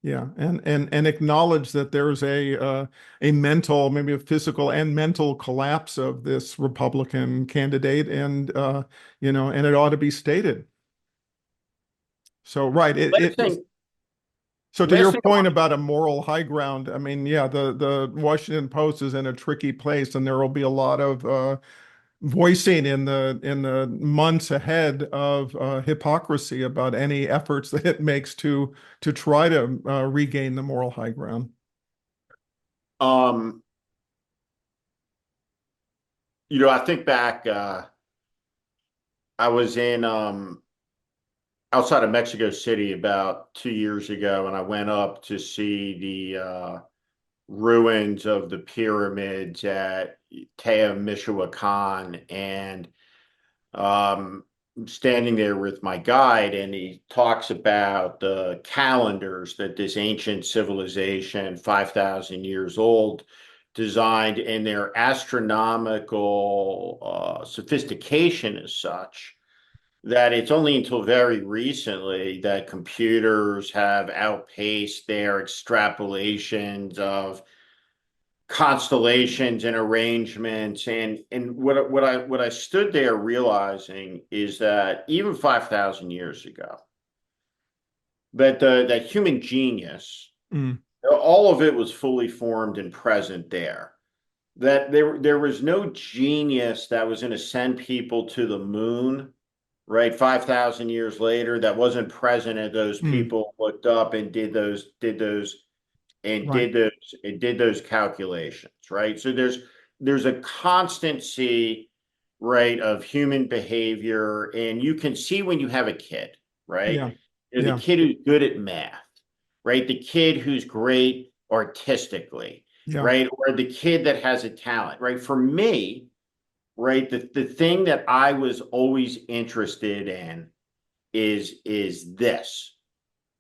Yeah. And acknowledge that there's a mental, maybe a physical and mental collapse of this Republican candidate, and and it ought to be stated. So right, Last thing, so to last your thing point about a moral high ground, I mean, yeah, the Washington Post is in a tricky place, and there will be a lot of voicing in the months ahead of hypocrisy about any efforts that it makes to try to regain the moral high ground. um, I think back, I was in outside of Mexico City about 2 years ago, and I went up to see the ruins of the pyramids at Teotihuacan, and um, standing there with my guide, and he talks about the calendars that this ancient civilization, 5,000 years old, designed, and their astronomical sophistication is such that it's only until very recently that computers have outpaced their extrapolations of constellations and arrangements. And what I stood there realizing is that even 5,000 years ago, that human genius, Mm, all of it was fully formed and present there. That there was no genius that was going to send people to the moon, right? 5,000 years later, that wasn't present, and those mm, people looked up and right. did those calculations, right? So there's a constancy, right, of human behavior, and you can see when you have a kid, right? Yeah. The Yeah. kid who's good at math, right? The kid who's great artistically, Yeah. right? Or the kid that has a talent, right? For me, right, the thing that I was always interested in is this,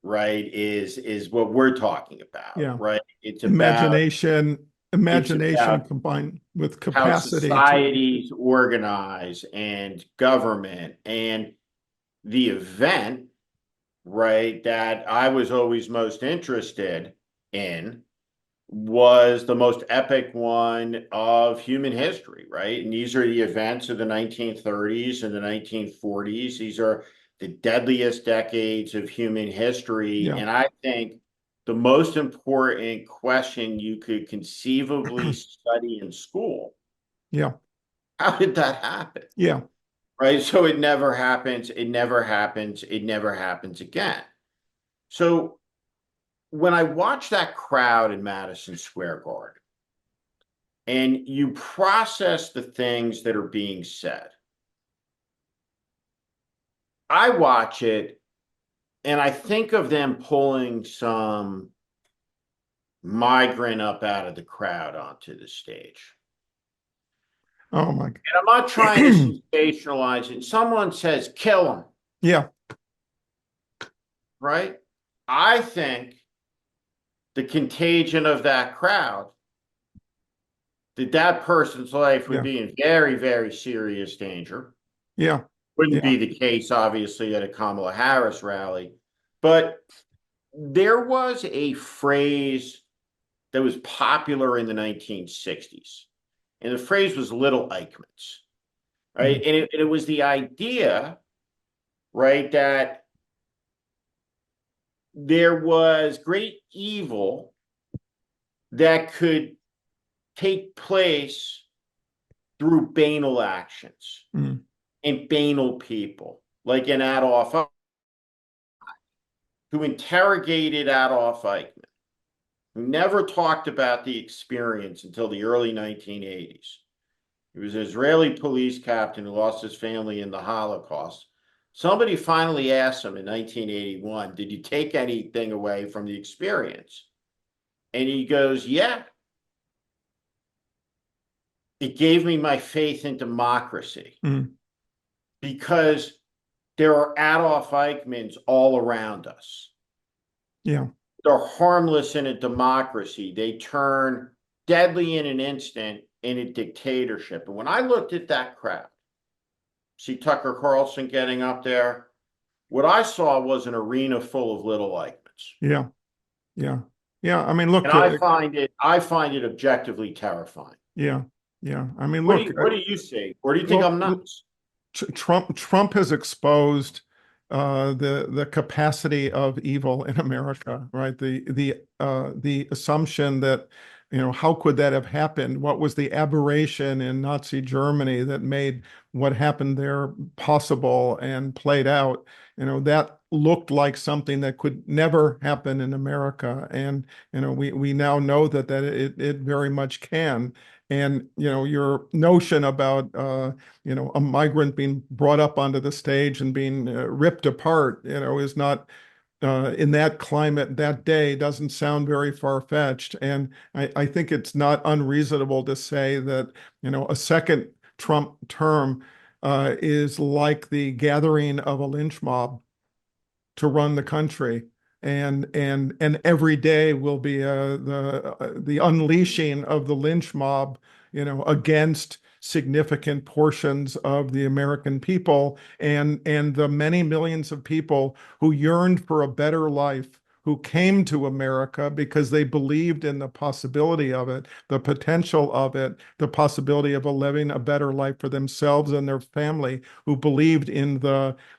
right? Is what we're talking about, Yeah. right? It's about Imagination, it's imagination about combined with how capacity to, societies organize and government, and the event, right, that I was always most interested in was the most epic one of human history, right? And these are the events of the 1930s and the 1940s. These are the deadliest decades of human history. yeah. And I think the most important question you could conceivably study in school: Yeah. how did that happen? Yeah. Right? So it never happens. It never happens. It never happens again. So when I watch that crowd in Madison Square Garden, and you process the things that are being said, I watch it and I think of them pulling some migrant up out of the crowd onto the stage. Oh my. And I'm not trying to sensationalize it. Someone says, kill him, Yeah. right? I think the contagion of that crowd, that person's life would Yeah. be in very, very serious danger. Yeah. Wouldn't Yeah. be the case, obviously, at a Kamala Harris rally. But there was a phrase that was popular in the 1960s, and the phrase was little Eichmanns, right? Mm, And it was the idea, right, that there was great evil that could take place through banal actions mm, and banal people, like an Adolf, who interrogated Adolf Eichmann, who never talked about the experience until the early 1980s. He was an Israeli police captain who lost his family in the Holocaust. Somebody finally asked him in 1981, did you take anything away from the experience? And he goes, yeah, it gave me my faith in democracy, mm, because there are Adolf Eichmanns all around us. yeah. They're harmless in a democracy. They turn deadly in an instant in a dictatorship. And when I looked at that crowd, see Tucker Carlson getting up there, what I saw was an arena full of little Eichmanns. Yeah. Yeah. Yeah. I mean, look, And I find it objectively terrifying. yeah. Yeah. I mean, What do look, you what do you see? Or do you think well, I'm nuts? Trump has exposed the capacity of evil in America, right? The assumption that, how could that have happened? What was the aberration in Nazi Germany that made what happened there possible and played out? That looked like something that could never happen in America, and we now know that it very much can. And your notion about a migrant being brought up onto the stage and being ripped apart, is not in that climate that day doesn't sound very far-fetched. And I think it's not unreasonable to say that, a second Trump term is like the gathering of a lynch mob to run the country. And every day will be the unleashing of the lynch mob, against significant portions of the American people and the many millions of people who yearned for a better life, who came to America because they believed in the possibility of it, the potential of it, the possibility of living a better life for themselves and their family, who believed in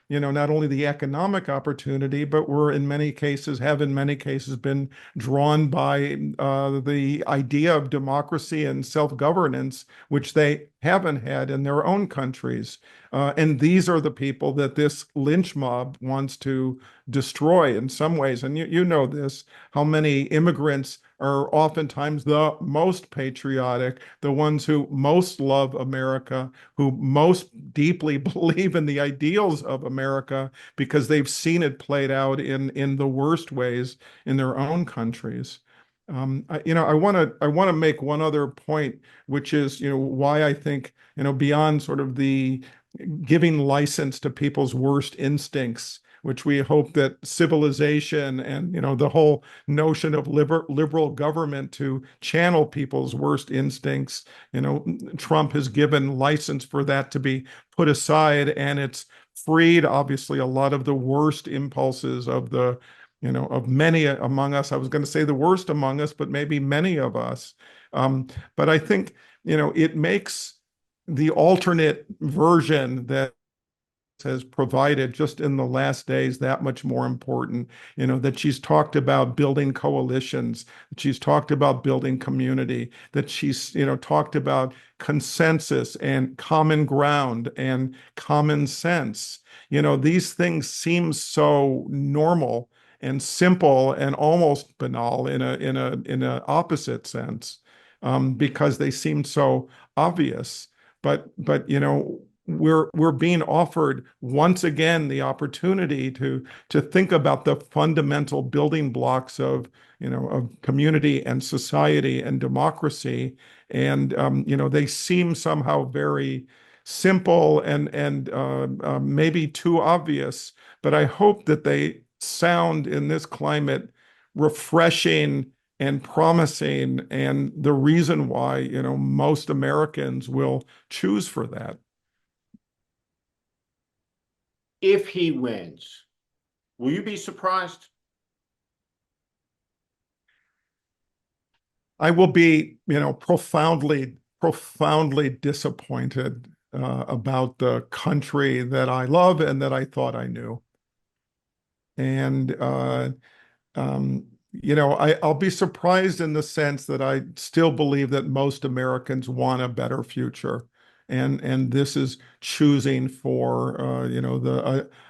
not only the economic opportunity, but have in many cases been drawn by the idea of democracy and self-governance, which they haven't had in their own countries. And these are the people that this lynch mob wants to destroy in some ways. And you know this, how many immigrants are oftentimes the most patriotic, the ones who most love America, who most deeply believe in the ideals of America because they've seen it played out in the worst ways in their own countries. I want to make one other point, which is, why I think, beyond sort of the giving license to people's worst instincts, which we hope that civilization and, the whole notion of liberal government to channel people's worst instincts, Trump has given license for that to be put aside, and it's freed, obviously, a lot of the worst impulses of many among us. I was going to say the worst among us, but maybe many of us. But I think, it makes the alternate version that has provided just in the last days that much more important, that she's talked about building coalitions, that she's talked about building community, that she's, talked about consensus and common ground and common sense. These things seem so normal and simple and almost banal in a opposite sense, because they seem so obvious. But we're being offered once again the opportunity to think about the fundamental building blocks of community and society and democracy, and they seem somehow very simple and maybe too obvious. But I hope that they sound in this climate refreshing and promising, and the reason why most Americans will choose for that. If he wins, will you be surprised? I will be, profoundly disappointed about the country that I love and that I thought I knew. And I'll be surprised in the sense that I still believe that most Americans want a better future, and this is choosing for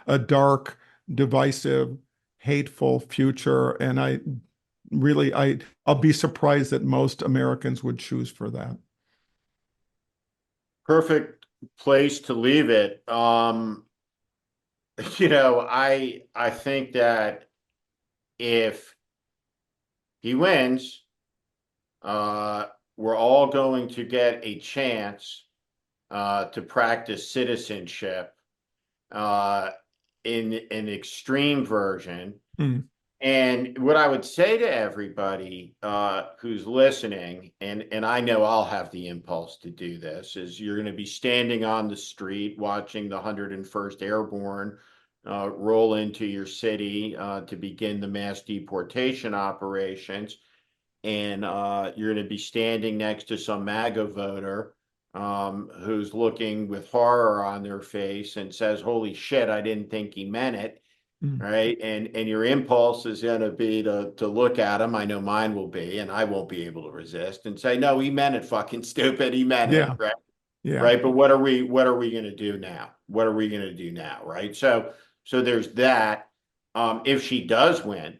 a dark, divisive, hateful future. And I'll be surprised that most Americans would choose for that. Perfect place to leave it. I think that if he wins, we're all going to get a chance to practice citizenship in an extreme version. Mm. And what I would say to everybody who's listening, and I know I'll have the impulse to do this, is you're going to be standing on the street watching the 101st Airborne roll into your city to begin the mass deportation operations. And you're going to be standing next to some MAGA voter who's looking with horror on their face and says, "Holy shit, I didn't think he meant it." Mm. Right. And your impulse is going to be to look at him. I know mine will be, and I won't be able to resist and say, "No, he meant it, fucking stupid. He meant it." Yeah, Right. yeah, Right. But what are we going to do now? What are we going to do now? Right. So there's that. If she does win,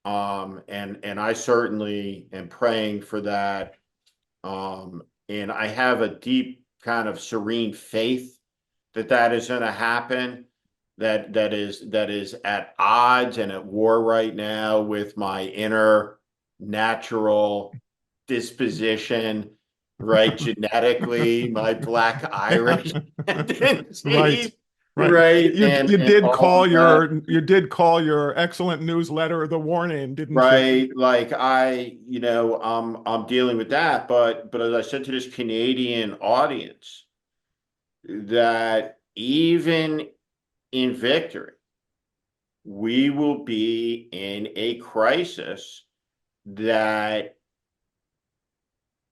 and I certainly am praying for that. And I have a deep kind of serene faith that that is going to happen. That is at odds and at war right now with my inner natural disposition, right? Genetically, my Black Irish right, tendencies, right. right? You And did all call of that. your excellent newsletter the warning, didn't you? Right. Like I'm dealing with that. But as I said to this Canadian audience, that even in victory, we will be in a crisis that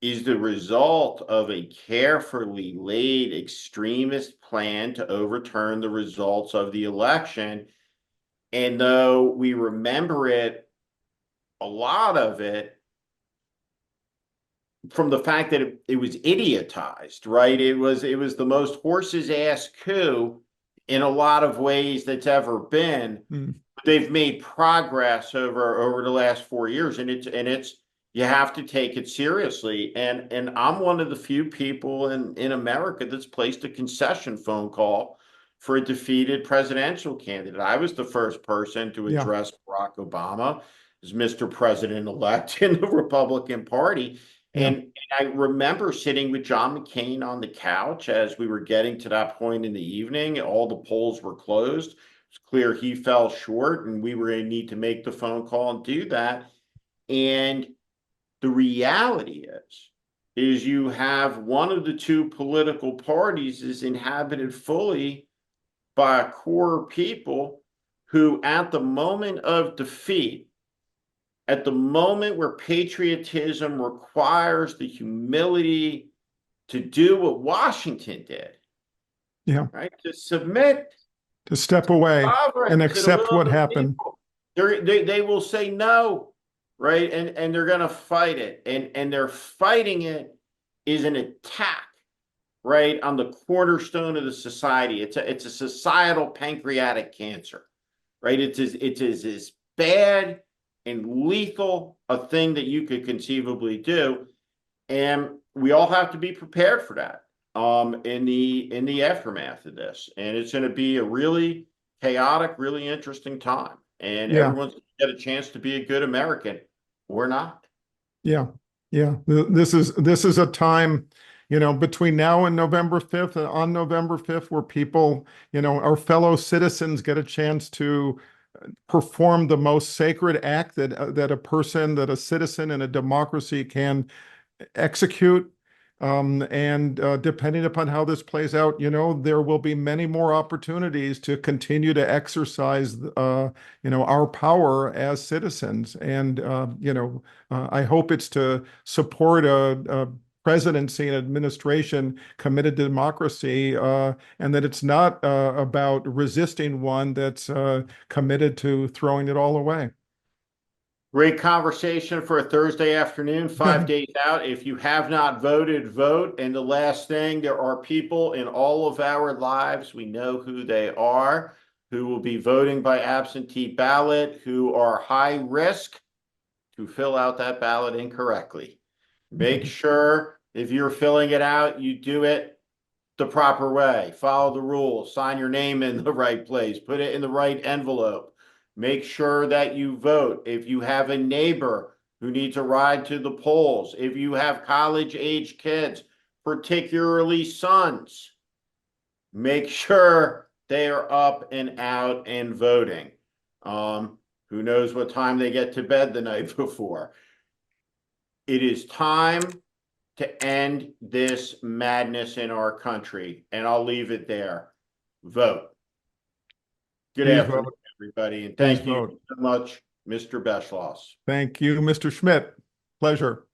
is the result of a carefully laid extremist plan to overturn the results of the election. And though we remember it, a lot of it from the fact that it was idiotized, right? It was the most horse's ass coup in a lot of ways that's ever been. Mm. They've made progress over the last 4 years, and it's you have to take it seriously. And I'm one of the few people in America that's placed a concession phone call for a defeated presidential candidate. I was the first person to Yeah, address Barack Obama as Mr. President-elect in the Republican Party. yeah, And I remember sitting with John McCain on the couch as we were getting to that point in the evening. All the polls were closed. It's clear he fell short, and we were going to need to make the phone call and do that. And the reality is you have one of the two political parties is inhabited fully by a core of people who, at the moment of defeat, at the moment where patriotism requires the humility to do what Washington did, yeah. right? To submit To step away and sovereign to the accept will of what the happened. people. They will say no, right? And they're going to fight it. And they're fighting it is an attack, right, on the cornerstone of the society. It's a societal pancreatic cancer, right? It's as bad and lethal a thing that you could conceivably do. And we all have to be prepared for that in the aftermath of this. And it's going to be a really chaotic, really interesting time. And Yeah, everyone's going to get a chance to be a good American or not. yeah, yeah. This is a time, between now and November 5th, and on November 5th, where people, our fellow citizens get a chance to perform the most sacred act that a citizen in a democracy can execute. And depending upon how this plays out, there will be many more opportunities to continue to exercise, our power as citizens. And, I hope it's to support a presidency and administration committed to democracy, and that it's not about resisting one that's committed to throwing it all away. Great conversation for a Thursday afternoon, 5 days out. If you have not voted, vote. And the last thing, there are people in all of our lives, we know who they are, who will be voting by absentee ballot, who are high risk to fill out that ballot incorrectly. Make sure if you're filling it out, you do it the proper way. Follow the rules, sign your name in the right place, put it in the right envelope. Make sure that you vote. If you have a neighbor who needs a ride to the polls, if you have college age kids, particularly sons, make sure they are up and out and voting. Who knows what time they get to bed the night before? It is time to end this madness in our country, and I'll leave it there. Vote. Good Please afternoon, vote. everybody, and Please thank you vote. so much, Mr. Beschloss. Thank you, Mr. Schmidt. Pleasure.